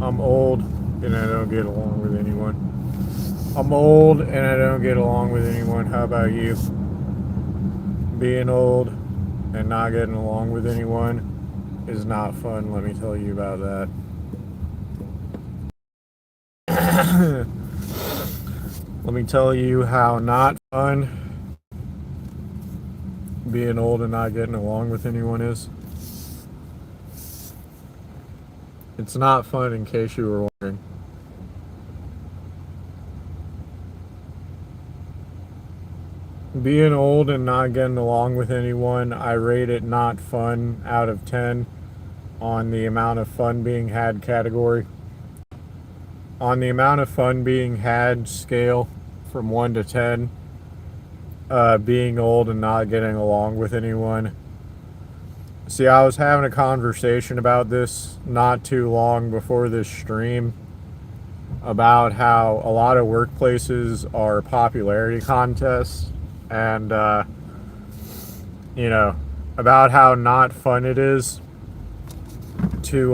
I'm old and I don't get along with anyone. I'm old and I don't get along with anyone. How about you? Being old and not getting along with anyone is not fun, let me tell you about that. Let me tell you how not fun being old and not getting along with anyone is. It's not fun, in case you were wondering. Being old and not getting along with anyone, I rate it not fun out of 10 on the amount of fun being had category. On the amount of fun being had scale from 1 to 10, being old and not getting along with anyone. See, I was having a conversation about this not too long before this stream about how a lot of workplaces are popularity contests, and about how not fun it is to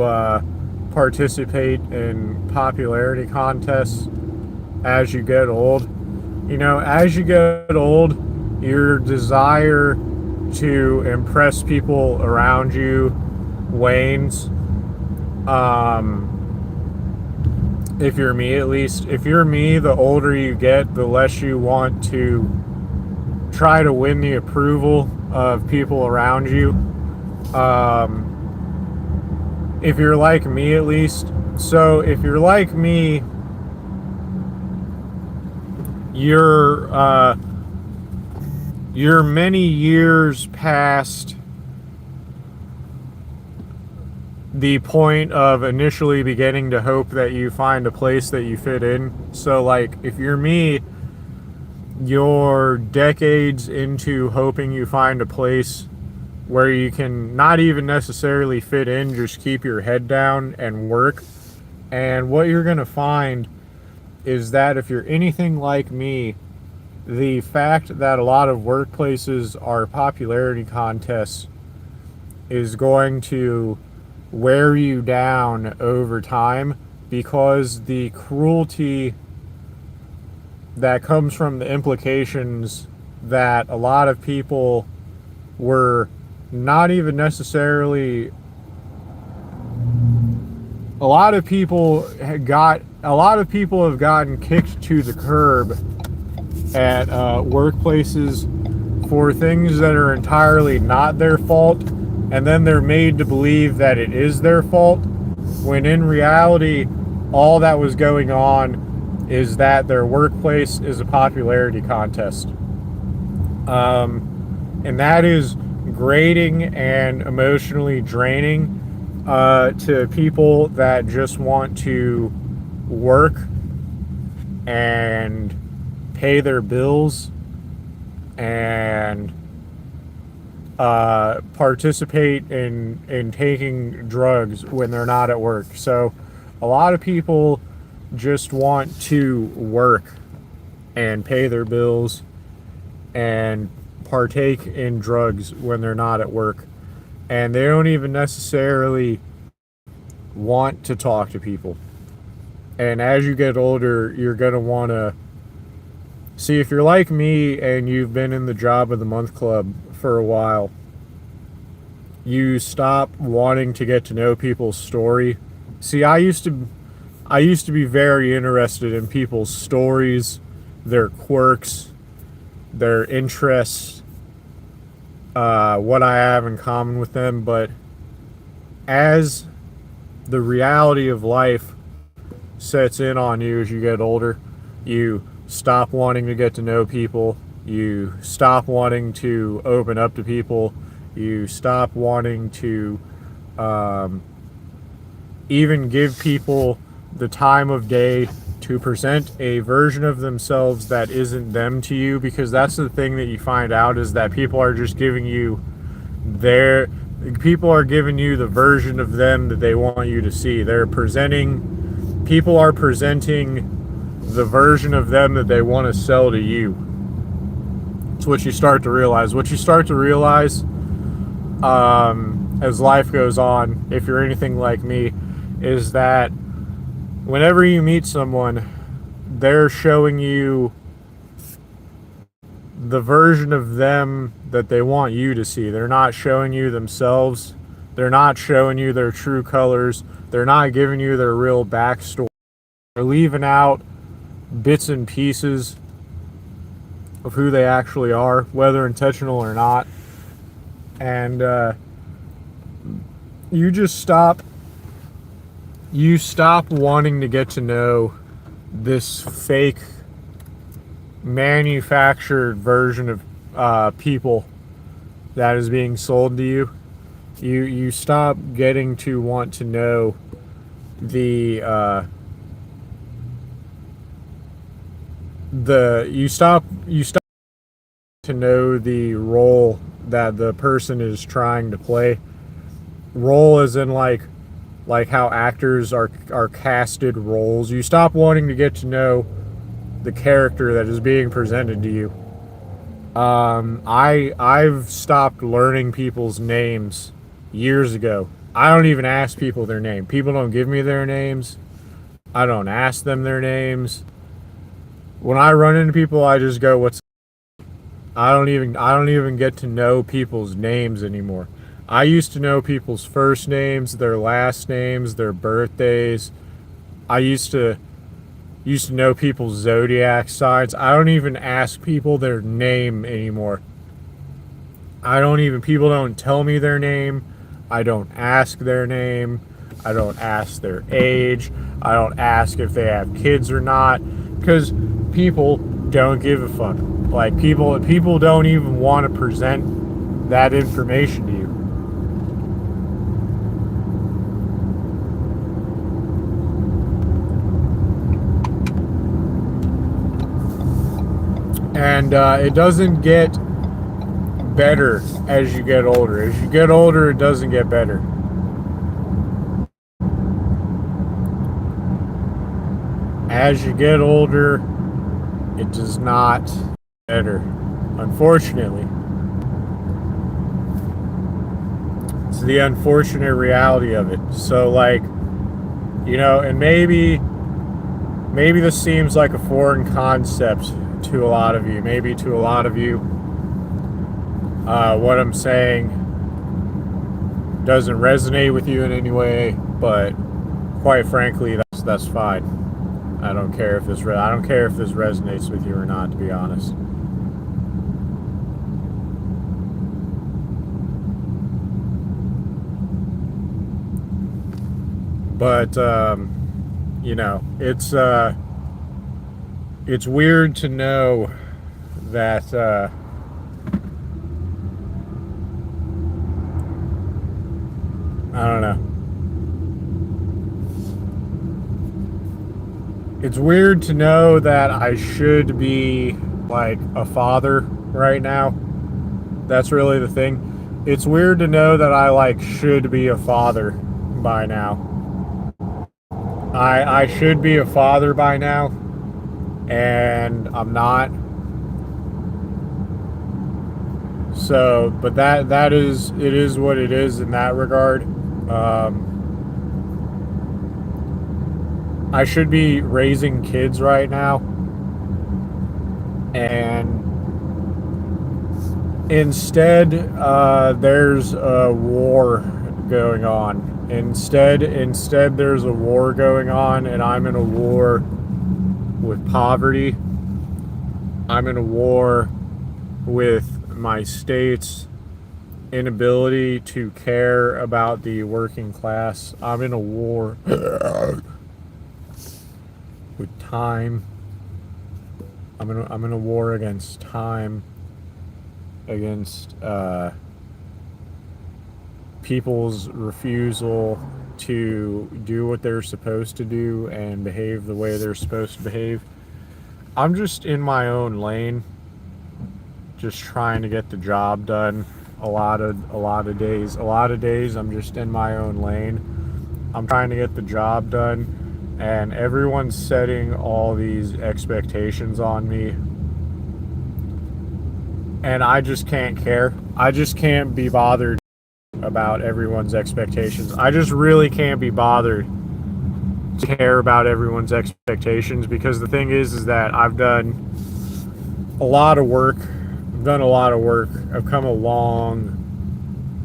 participate in popularity contests as you get old. As you get old, your desire to impress people around you wanes. If you're me, at least. If you're me, the older you get, the less you want to try to win the approval of people around you. If you're like me, at least. So if you're like me, you're many years past the point of initially beginning to hope that you find a place that you fit in. So, like, if you're me, you're decades into hoping you find a place where you can not even necessarily fit in, just keep your head down and work. And what you're going to find is that if you're anything like me, the fact that a lot of workplaces are popularity contests is going to wear you down over time, because the cruelty that comes from the implications that a lot of people were not even necessarily a lot of people have gotten kicked to the curb at workplaces for things that are entirely not their fault, and then they're made to believe that it is their fault, when in reality all that was going on is that their workplace is a popularity contest. And that is grating and emotionally draining to people that just want to work and pay their bills and participate in taking drugs when they're not at work. So a lot of people just want to work and pay their bills and partake in drugs when they're not at work. And they don't even necessarily want to talk to people. And as you get older, you're going to want to see, if you're like me and you've been in the Job of the Month Club for a while, you stop wanting to get to know people's story. See, I used to be very interested in people's stories, their quirks, their interests, what I have in common with them. But as the reality of life sets in on you as you get older, you stop wanting to get to know people, you stop wanting to open up to people, you stop wanting to even give people the time of day to present a version of themselves that isn't them to you. Because that's the thing that you find out, is that people are just giving you the version of them that they want you to see. People are presenting the version of them that they want to sell to you. It's what you start to realize. What you start to realize as life goes on, if you're anything like me, is that whenever you meet someone, they're showing you the version of them that they want you to see. They're not showing you themselves. They're not showing you their true colors. They're not giving you their real backstory. They're leaving out bits and pieces of who they actually are, whether intentional or not. And you stop wanting to get to know this fake manufactured version of people that is being sold to you. You stop getting to want to know you stop to know the role that the person is trying to play. Role as in like how actors are casted roles. You stop wanting to get to know the character that is being presented to you. I've stopped learning people's names years ago. I don't even ask people their name. People don't give me their names. I don't ask them their names. When I run into people, I just go, "What's?" I don't even get to know people's names anymore. I used to know people's first names, their last names, their birthdays. I used to know people's zodiac signs. I don't even ask people their name anymore. People don't tell me their name. I don't ask their name. I don't ask their age. I don't ask if they have kids or not, because people don't give a fuck. Like, people don't even want to present that information to you. And it doesn't get better as you get older. As you get older, it doesn't get better. As you get older, it does not get better, unfortunately. It's the unfortunate reality of it. So, like, and maybe this seems like a foreign concept to a lot of you. Maybe to a lot of you, what I'm saying doesn't resonate with you in any way, but quite frankly, that's fine. I don't care if this resonates with you or not, to be honest. But it's weird to know that I don't know. It's weird to know that I should be like a father right now. That's really the thing. It's weird to know that I should be a father by now. I should be a father by now, and I'm not. So, but it is what it is in that regard. I should be raising kids right now, and instead, there's a war going on. Instead, there's a war going on, and I'm in a war with poverty. I'm in a war with my state's inability to care about the working class. I'm in a war with time. I'm in a war against time, against people's refusal to do what they're supposed to do and behave the way they're supposed to behave. I'm just in my own lane, just trying to get the job done. A lot of days I'm just in my own lane. I'm trying to get the job done, and everyone's setting all these expectations on me, and I just can't care. I just can't be bothered about everyone's expectations. I just really can't be bothered care about everyone's expectations, because the thing is that I've done a lot of work. I've done a lot of work. I've come a long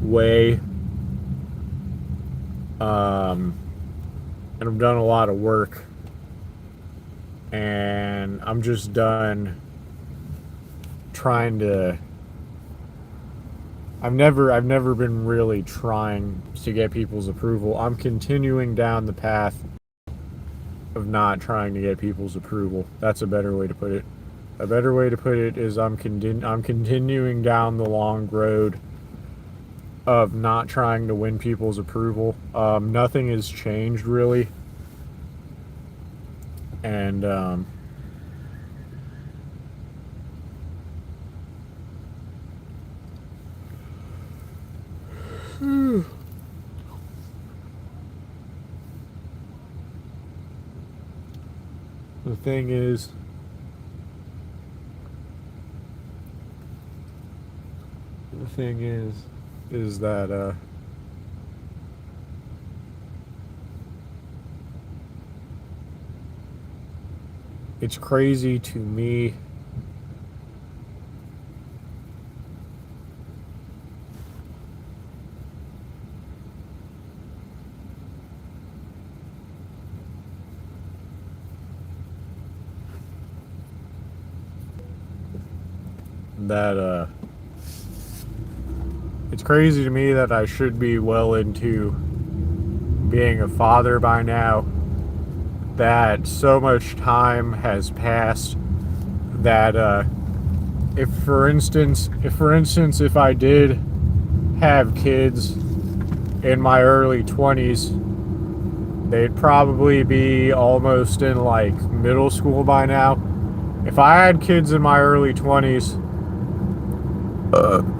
way. And I've done a lot of work. And I'm just done trying to. I've never been really trying to get people's approval. I'm continuing down the path of not trying to get people's approval. That's a better way to put it. A better way to put it is I'm continuing down the long road of not trying to win people's approval. Nothing has changed really. And the thing is that it's crazy to me that it's crazy to me that I should be well into being a father by now, that so much time has passed, that if I did have kids in my early 20s, they'd probably be almost in like middle school by now. If I had kids in my early 20s,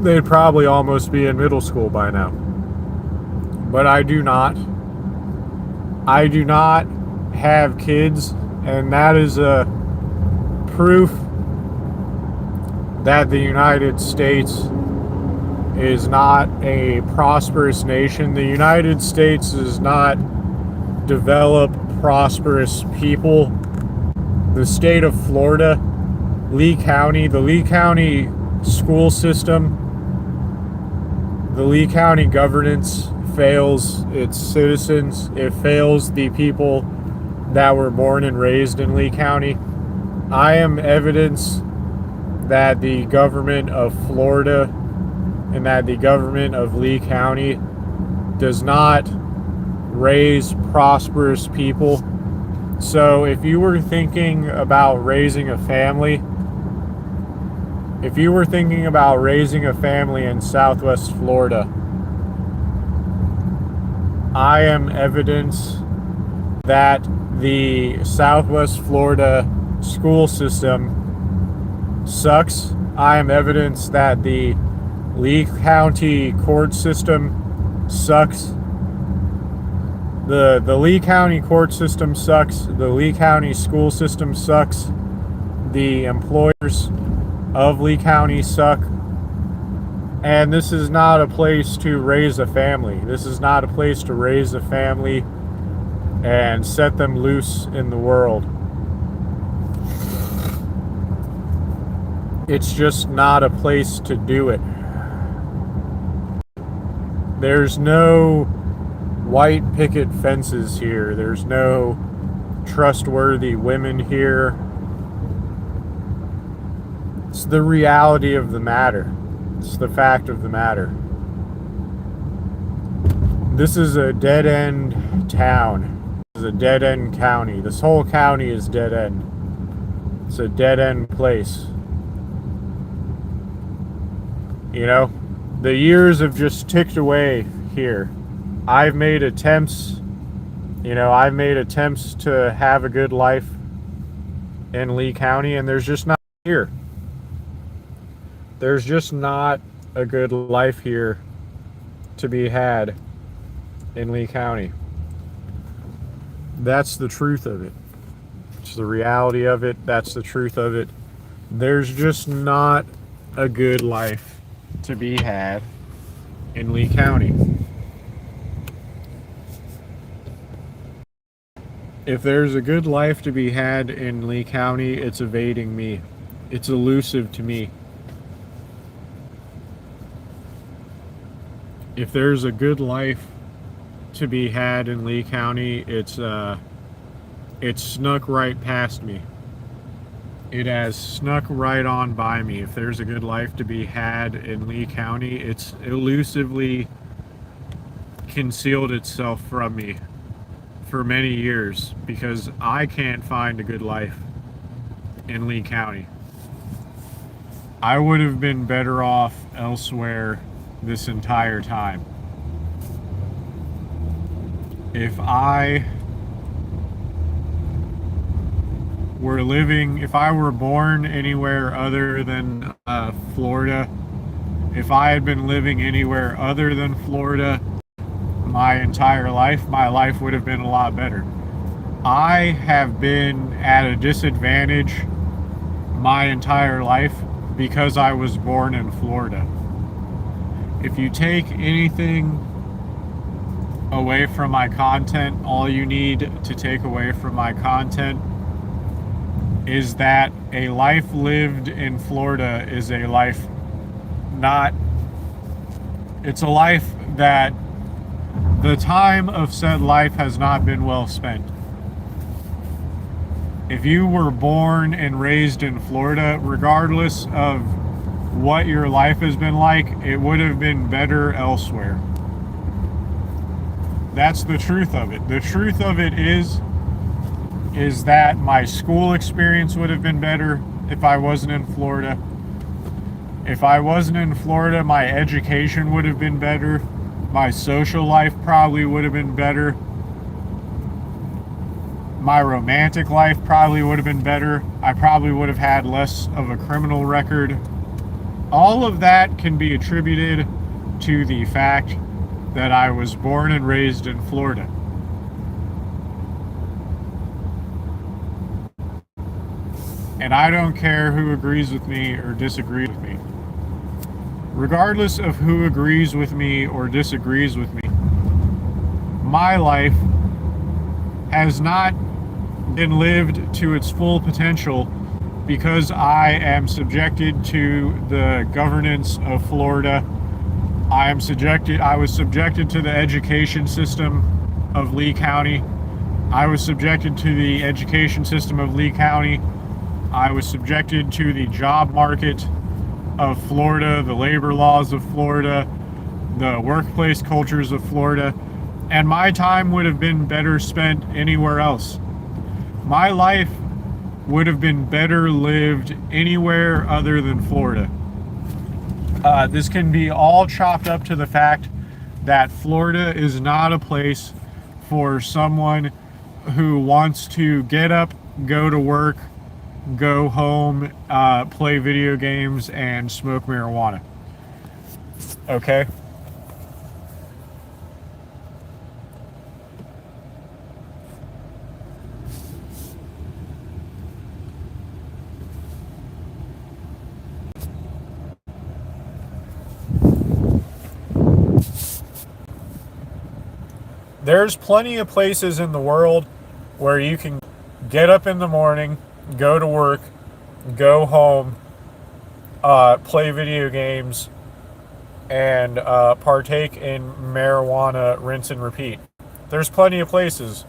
they'd probably almost be in middle school by now. But I do not. I do not have kids, and that is a proof that the United States is not a prosperous nation. The United States does not develop prosperous people. The state of Florida, the Lee County school system, the Lee County governance fails its citizens. It fails the people that were born and raised in Lee County. I am evidence that the government of Florida and that the government of Lee County does not raise prosperous people. So if you were thinking about raising a family, in Southwest Florida, I am evidence that the Southwest Florida school system sucks. I am evidence that the Lee County court system sucks. The Lee County court system sucks. The Lee County school system sucks. The employers of Lee County suck. And this is not a place to raise a family. This is not a place to raise a family and set them loose in the world. It's just not a place to do it. There's no white picket fences here. There's no trustworthy women here. It's the reality of the matter. It's the fact of the matter. This is a dead-end town. This is a dead-end county. This whole county is dead-end. It's a dead-end place. You know, the years have just ticked away here. I've made attempts to have a good life in Lee County, and there's just not here. There's just not a good life here to be had in Lee County. That's the truth of it. It's the reality of it. That's the truth of it. There's just not a good life to be had in Lee County. If there's a good life to be had in Lee County, it's evading me. It's elusive to me. If there's a good life to be had in Lee County, it's snuck right past me. It has snuck right on by me. If there's a good life to be had in Lee County, it's elusively concealed itself from me for many years because I can't find a good life in Lee County. I would have been better off elsewhere this entire time. If I were born anywhere other than Florida, if I had been living anywhere other than Florida my entire life, my life would have been a lot better. I have been at a disadvantage my entire life because I was born in Florida. If you take anything away from my content, all you need to take away from my content is that a life lived in Florida is a life it's a life that the time of said life has not been well spent. If you were born and raised in Florida, regardless of what your life has been like, it would have been better elsewhere. That's the truth of it. The truth of it is that my school experience would have been better if I wasn't in Florida. If I wasn't in Florida, my education would have been better. My social life probably would have been better. My romantic life probably would have been better. I probably would have had less of a criminal record. All of that can be attributed to the fact that I was born and raised in Florida. And I don't care who agrees with me or disagrees with me. Regardless of who agrees with me or disagrees with me, my life has not been lived to its full potential because I am subjected to the governance of Florida. I was subjected to the education system of Lee County. I was subjected to the education system of Lee County. I was subjected to the job market of Florida, the labor laws of Florida, the workplace cultures of Florida, and my time would have been better spent anywhere else. My life would have been better lived anywhere other than Florida. This can be all chopped up to the fact that Florida is not a place for someone who wants to get up, go to work, go home, play video games, and smoke marijuana. Okay? There's plenty of places in the world where you can get up in the morning, go to work, go home, play video games, and partake in marijuana, rinse and repeat. There's plenty of places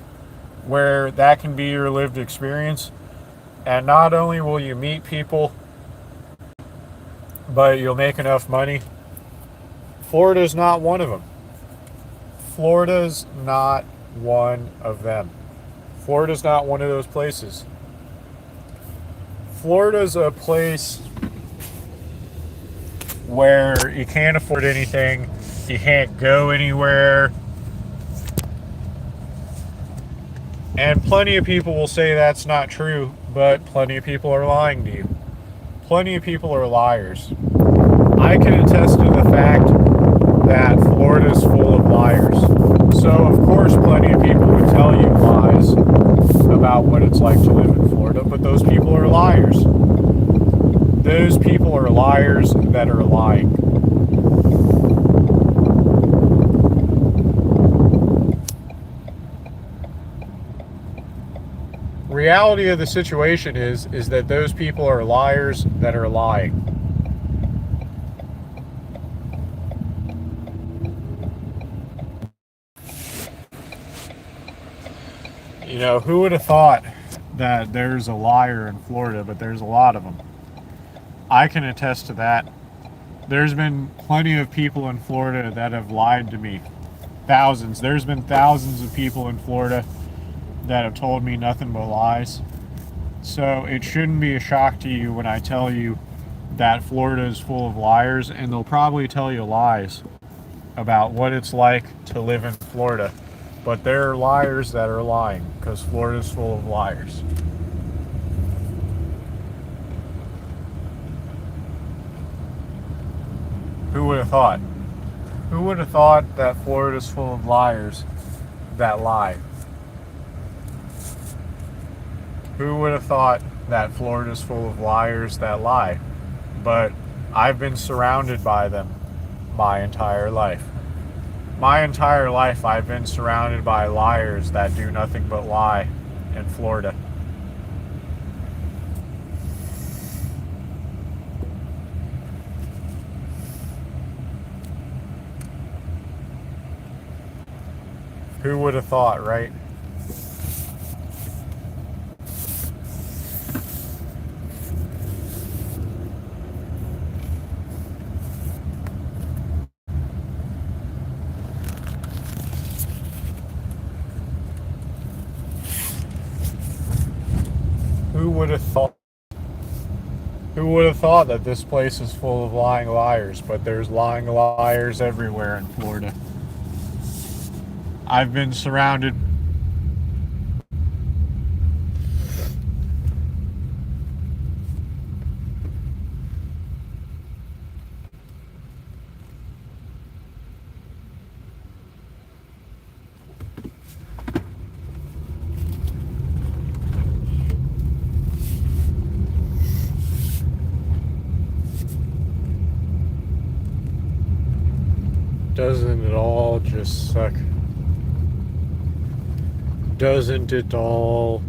where that can be your lived experience. And not only will you meet people, but you'll make enough money. Florida's not one of them. Florida's not one of them. Florida's not one of those places. Florida's a place where you can't afford anything, you can't go anywhere, and plenty of people will say that's not true, but plenty of people are lying to you. Plenty of people are liars. I can attest to the fact that Florida's full of liars. So, of course, plenty of people would tell you lies about what it's like to live in Florida, but those people are liars. Those people are liars that are lying. reality of the situation is that those people are liars that are lying. You know, who would have thought that there's a liar in Florida, but there's a lot of them. I can attest to that. There's been plenty of people in Florida that have lied to me. Thousands. There's been thousands of people in Florida that have told me nothing but lies. So it shouldn't be a shock to you when I tell you that Florida is full of liars, and they'll probably tell you lies about what it's like to live in Florida. But there are liars that are lying because Florida's full of liars. Who would have thought? Who would have thought that Florida's full of liars that lie? Who would have thought that Florida's full of liars that lie? But I've been surrounded by them my entire life. My entire life I've been surrounded by liars that do nothing but lie in Florida. Who would have thought, right? Who would have thought? Who would have thought that this place is full of lying liars? But there's lying liars everywhere in Florida. I've been surrounded. Doesn't it all just suck? Doesn't it all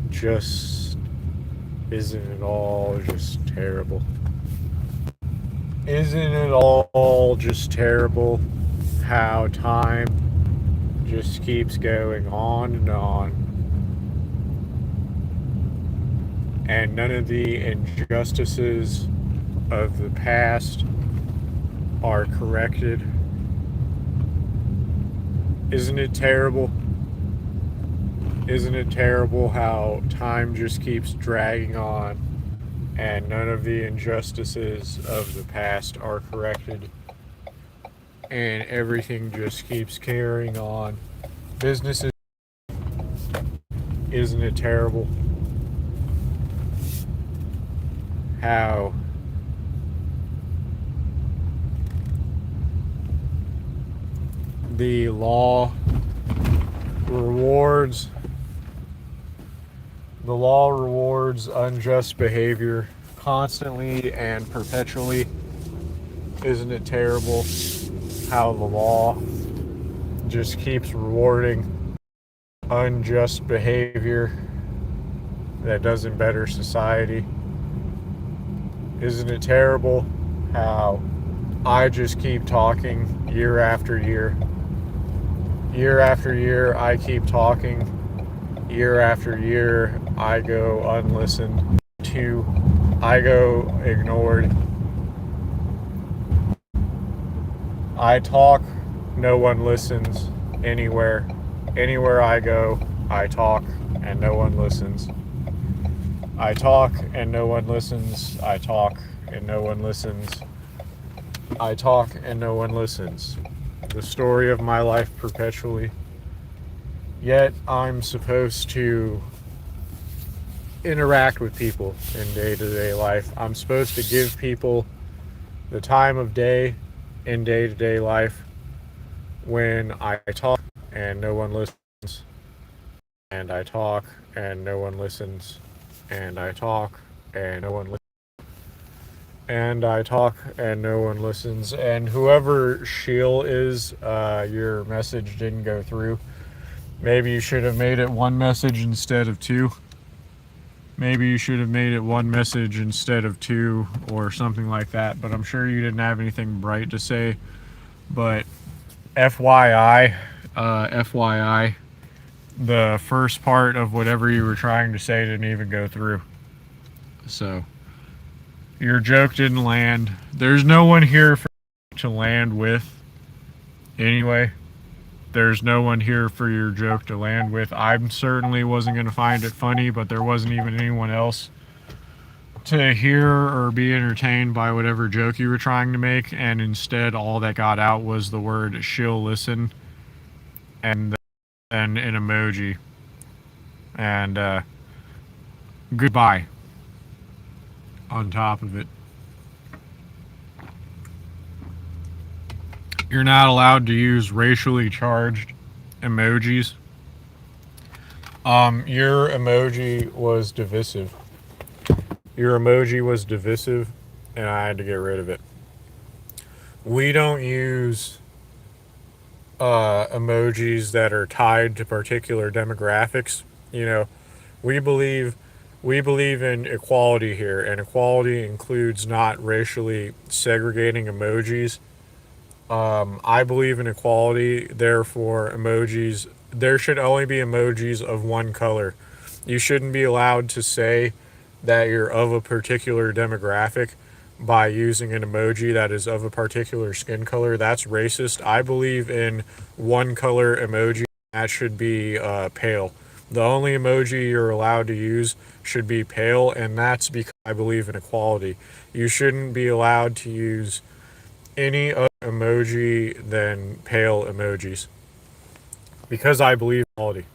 just... Isn't it all just terrible? Isn't it all just terrible how time just keeps going on and on, and none of the injustices of the past are corrected? Isn't it terrible? Isn't it terrible how time just keeps dragging on and none of the injustices of the past are corrected and everything just keeps carrying on? Businesses, isn't it terrible how the law rewards unjust behavior constantly and perpetually? Isn't it terrible how the law just keeps rewarding unjust behavior that doesn't better society? Isn't it terrible how I just keep talking year after year? Year after year, I keep talking. Year after year, I go unlistened to. I go ignored. I talk, no one listens anywhere. Anywhere I go, I talk, and no one listens. I talk, and no one listens. I talk, and no one listens. I talk, and no one listens. The story of my life perpetually. Yet I'm supposed to interact with people in day-to-day life. I'm supposed to give people the time of day in day-to-day life when I talk and no one listens. And I talk and no one listens. And I talk and no one listens. And I talk and no one listens. And whoever Sheil is, your message didn't go through. Maybe you should have made it one message instead of two. maybe you should have made it one message instead of two or something like that. But I'm sure you didn't have anything bright to say. But FYI, the first part of whatever you were trying to say didn't even go through. So your joke didn't land. There's no one here for to land with anyway. There's no one here for your joke to land with. I certainly wasn't going to find it funny, but there wasn't even anyone else to hear or be entertained by whatever joke you were trying to make. And instead, all that got out was the word "she'll listen" and then an emoji. And goodbye on top of it. You're not allowed to use racially charged emojis. Your emoji was divisive. Your emoji was divisive, and I had to get rid of it. We don't use emojis that are tied to particular demographics. You know, we believe in equality here, and equality includes not racially segregating emojis. I believe in equality, therefore emojis, there should only be emojis of one color. You shouldn't be allowed to say that you're of a particular demographic by using an emoji that is of a particular skin color. That's racist. I believe in one color emoji. That should be pale. The only emoji you're allowed to use should be pale, and that's because I believe in equality. You shouldn't be allowed to use any other emoji than pale emojis because I believe in equality.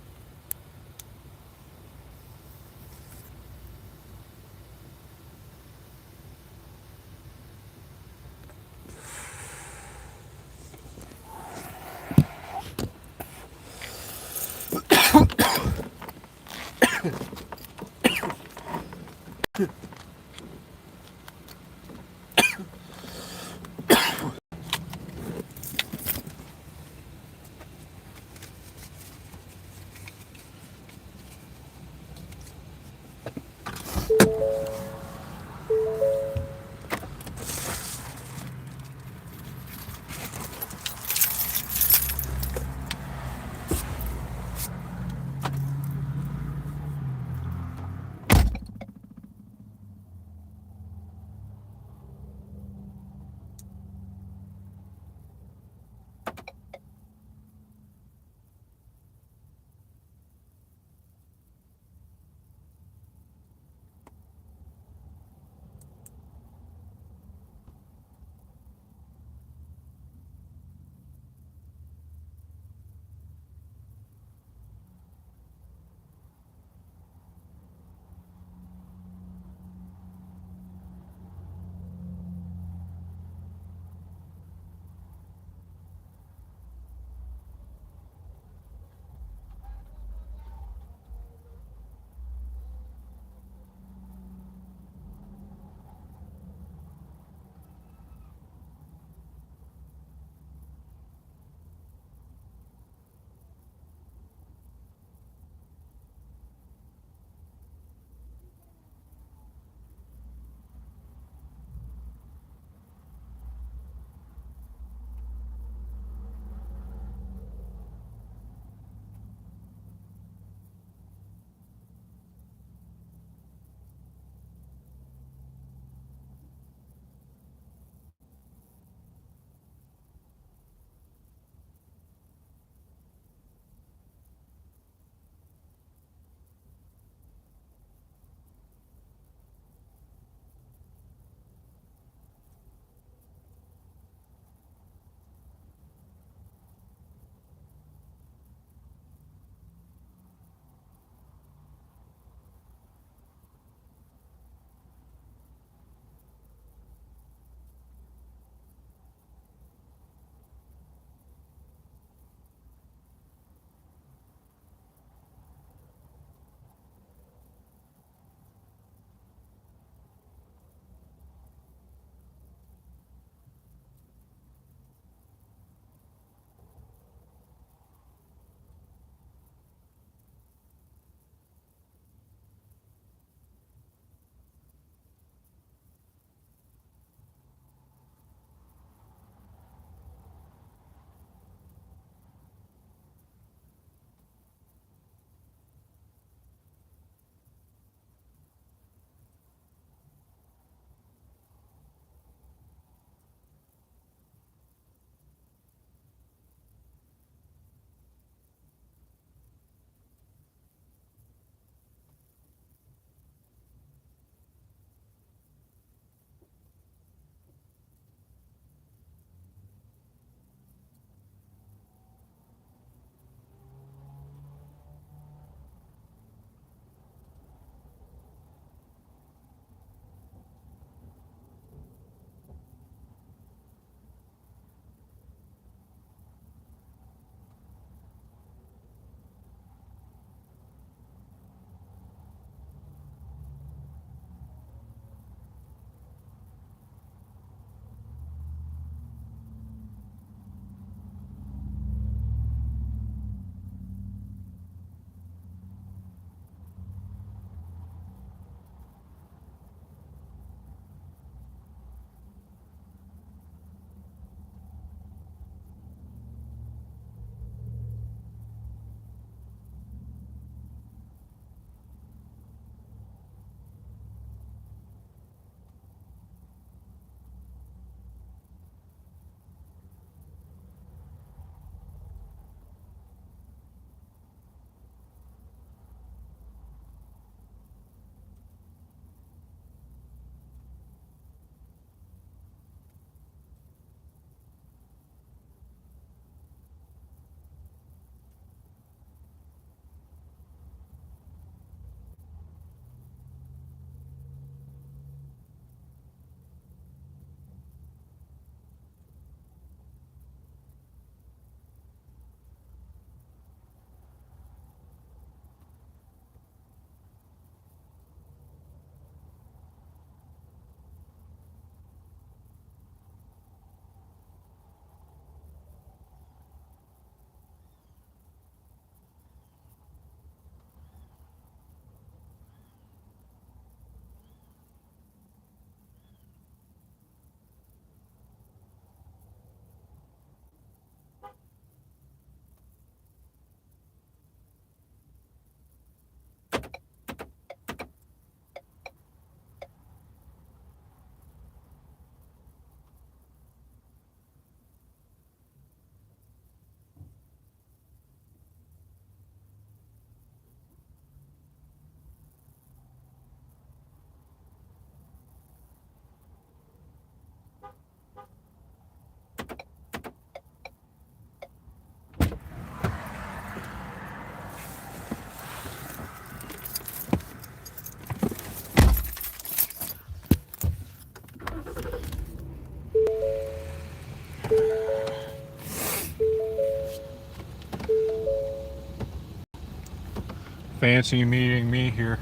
fancy meeting me here.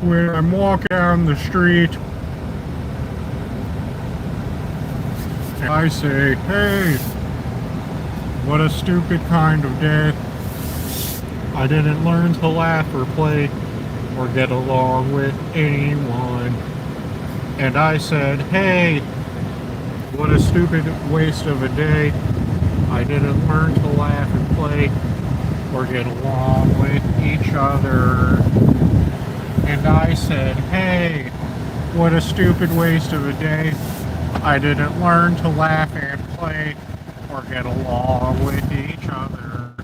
When I'm walking down the street, I say, hey, what a stupid kind of day. I didn't learn to laugh or play or get along with anyone. And I said, hey, what a stupid waste of a day. I didn't learn to laugh and play or get along with each other. And I said, hey, what a stupid waste of a day. I didn't learn to laugh and play or get along with each other.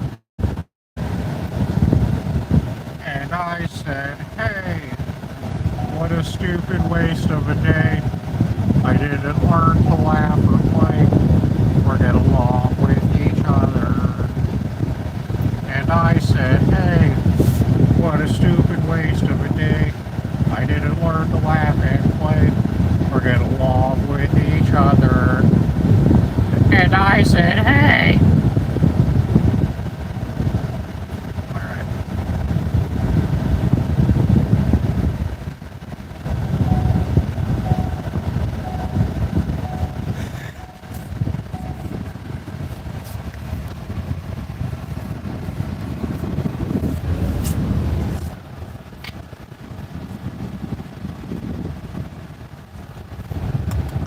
And I said, hey, what a stupid waste of a day. I didn't learn to laugh or play or get along with each other. And I said, hey, what a stupid waste of a day. I didn't learn to laugh and play or get along with each other. And I said, hey. Alright.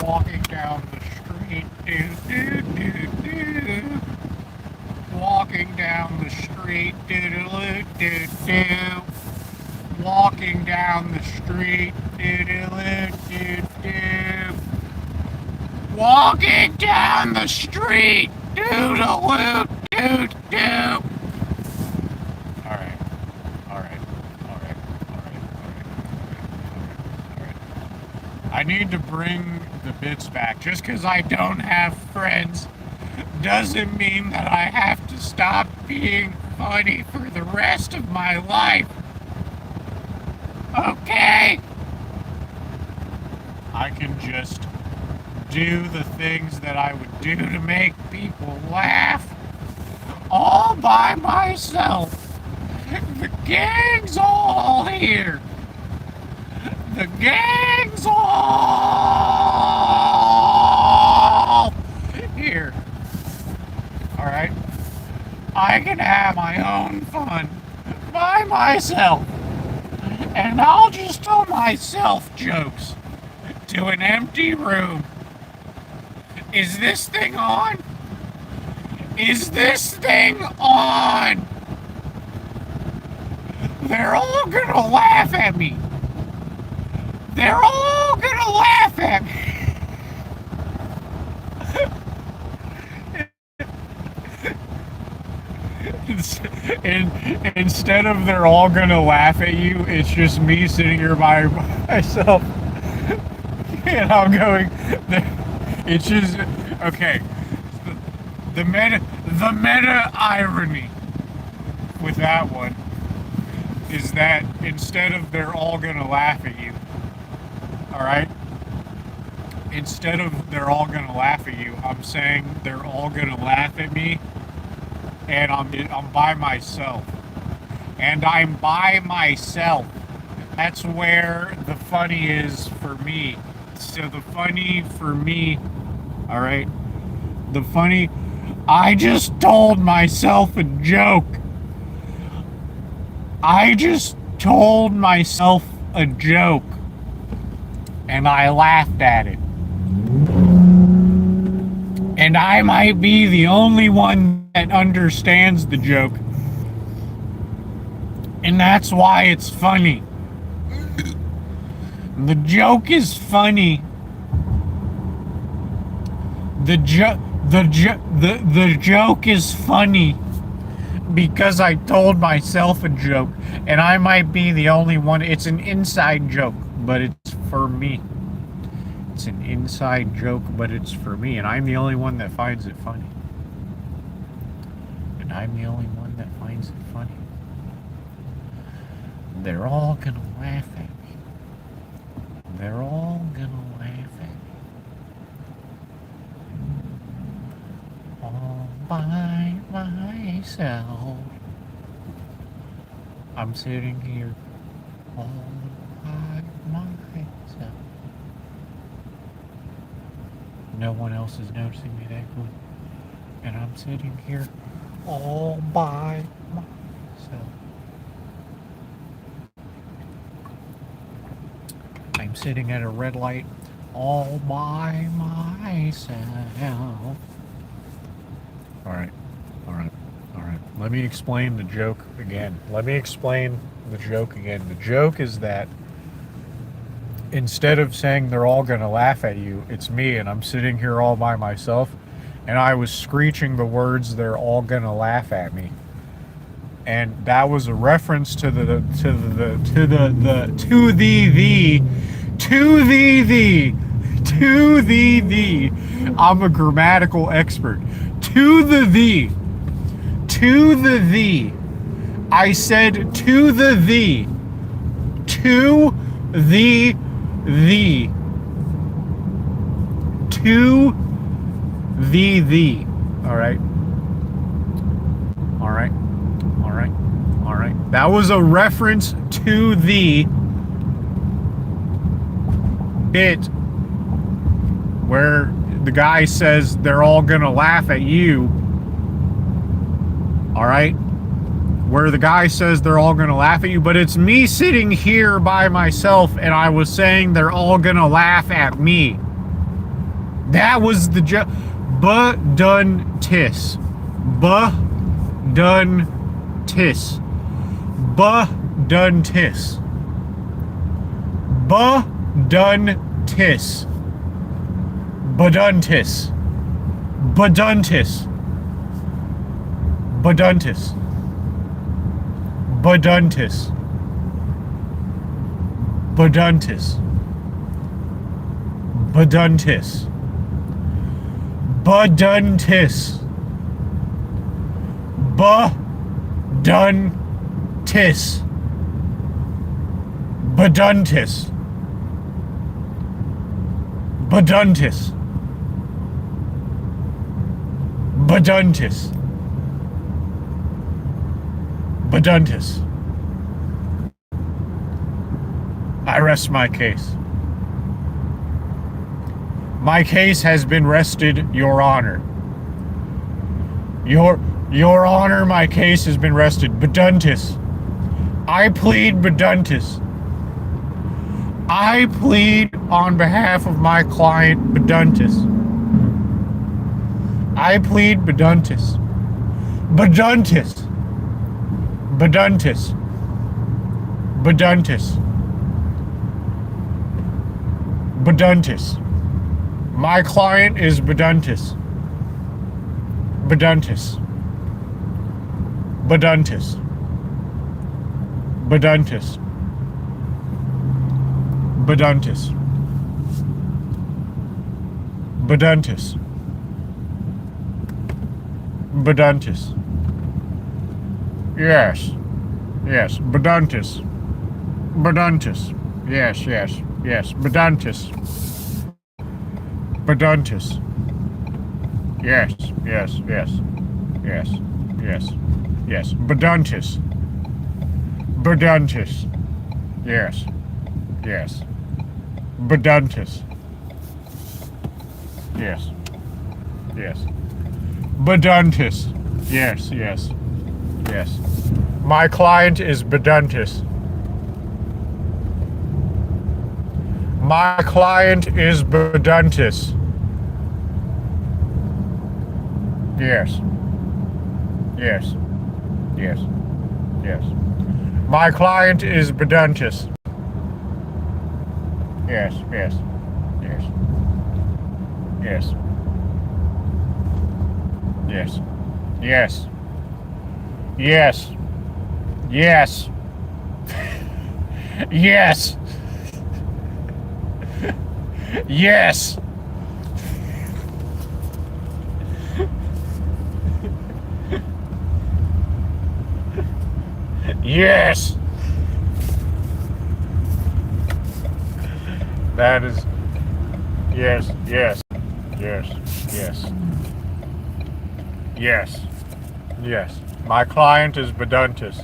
Walking down the street, walking down the street, walking down the street, walking down the street, doodaloo, doot, doot. Alright, alright, alright, alright, alright. I need to bring the bits back. Just because I don't have friends doesn't mean that I have to stop being funny for the rest of my life. Okay? I can just do the things that I would do to make people laugh all by myself. The gang's all here. The gang's all here. Alright? I can have my own fun by myself. And I'll just tell myself jokes to an empty room. Is this thing on? Is this thing on? They're all gonna laugh at me. They're all gonna laugh at me. And instead of they're all gonna laugh at you, it's just me sitting here by myself. And I'm going, it's just, okay. The meta irony with that one is that instead of they're all gonna laugh at you, alright? Instead of they're all gonna laugh at you, I'm saying they're all gonna laugh at me, and I'm by myself. And I'm by myself. That's where the funny is for me. So the funny for me, alright? The funny, I just told myself a joke. I just told myself a joke. And I laughed at it. And I might be the only one that understands the joke. And that's why it's funny. The joke is funny. The joke is funny because I told myself a joke, and I might be the only one. It's an inside joke, but it's for me. It's an inside joke, but it's for me, and I'm the only one that finds it funny. And I'm the only one that finds it funny. They're all gonna laugh at me. They're all gonna laugh. by myself. I'm sitting here all by myself. No one else is noticing me that good. And I'm sitting here all by myself. I'm sitting at a red light all by myself. All right, all right, all right. Let me explain the joke again. The joke is that instead of saying they're all going to laugh at you, it's me and I'm sitting here all by myself and I was screeching the words they're all going to laugh at me. And that was a reference to the I'm a grammatical expert. To the I said to the to the to the all right, all right, all right, all right. That was a reference to the bit where the guy says they're all gonna laugh at you. All right, where the guy says they're all gonna laugh at you, but it's me sitting here by myself and I was saying they're all gonna laugh at me. That was the joke. Baduntis. Baduntis. Baduntis. Baduntis. Baduntis. Baduntis. Baduntis. Baduntis. Baduntis. Baduntis. Baduntis. Baduntis. Baduntis. Baduntis. Baduntis. Baduntis. I rest my case. My case has been rested, Your Honor. Your Honor, my case has been rested. Baduntis. I plead Baduntis. I plead on behalf of my client, Baduntis. I plead Baduntis. Baduntis. Baduntis. Baduntis. Baduntis. My client is Baduntis. Baduntis. Baduntis. Baduntis. Baduntis. Baduntis. Baduntis. Yes. Yes. Baduntis. Baduntis. Yes, yes, yes. Baduntis. Baduntis. Yes, yes, yes. Yes, yes, yes. Baduntis. Baduntis. Yes, yes. Baduntis. Yes, yes. Baduntis. Yes, yes, yes. My client is Baduntis. My client is Baduntis. Yes. Yes. Yes. Yes. My client is Baduntis. Yes, yes, yes. Yes. Yes. Yes. Yes. Yes. Yes. Yes. Yes. That is. Yes. Yes. Yes. Yes. Yes. Yes. My client is Beduntus.